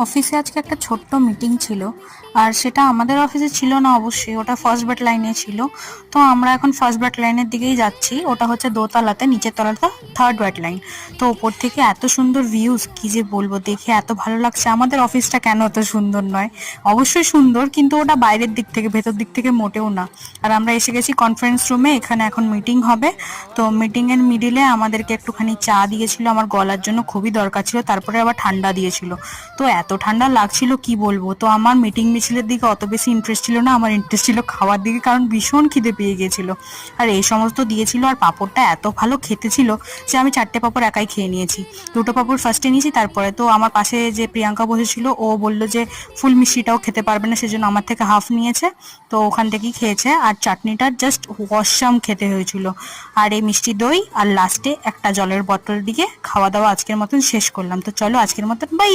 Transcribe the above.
অফিসে আজকে একটা ছোট্ট মিটিং ছিল। আর সেটা আমাদের অফিসে ছিল না, অবশ্যই ওটা ফার্স্ট ব্যাট লাইনে ছিল। তো আমরা এখন ফার্স্ট ব্যাট লাইনের দিকেই যাচ্ছি। ওটা হচ্ছে দোতলাতে, নিচের তলাটা থার্ড ব্যাট লাইন। তো ওপর থেকে এত সুন্দর ভিউজ, কি যে বলবো, দেখে এত ভালো লাগছে। আমাদের অফিসটা কেন এত সুন্দর নয়? অবশ্যই সুন্দর, কিন্তু ওটা বাইরের দিক থেকে, ভেতর দিক থেকে মোটেও না। আর আমরা এসে গেছি কনফারেন্স রুমে, এখানে এখন মিটিং হবে। তো মিটিং এর মিডিলে আমাদেরকে একটুখানি চা দিয়েছিল, আমার গলার জন্য খুবই দরকার ছিল, তারপরে আবার ঠান্ডা দিয়েছিল। তো এত ঠান্ডা লাগছিল কি বলবো। তো আমার মিটিং মিছিলের দিকে অত বেশি ইন্টারেস্ট ছিল না, আমার ইন্টারেস্ট ছিল খাওয়ার দিকে, কারণ ভীষণ খিদে পেয়ে গিয়েছিল। আর এই সমস্ত দিয়েছিল, আর পাঁপড়টা এত ভালো খেতে ছিল যে আমি 4টে পাঁপড় একাই খেয়ে নিয়েছি। 2টো পাঁপড় ফার্স্টে নিয়েছি, তারপরে তো আমার পাশে যে প্রিয়াঙ্কা বসেছিল ও বলল যে ফুল মিষ্টিটাও খেতে পারবে না, সেজন্য আমার থেকে হাফ নিয়েছে। তো ওখান থেকেই খেয়েছে। আর চাটনিটা জাস্ট অসাম খেতে হয়েছিল। আর এই মিষ্টি দই আর লাস্টে একটা জলের বোতল দিয়ে খাওয়া দাওয়া আজকের মতন শেষ করলাম। তো চলো, আজকের মতন বাই।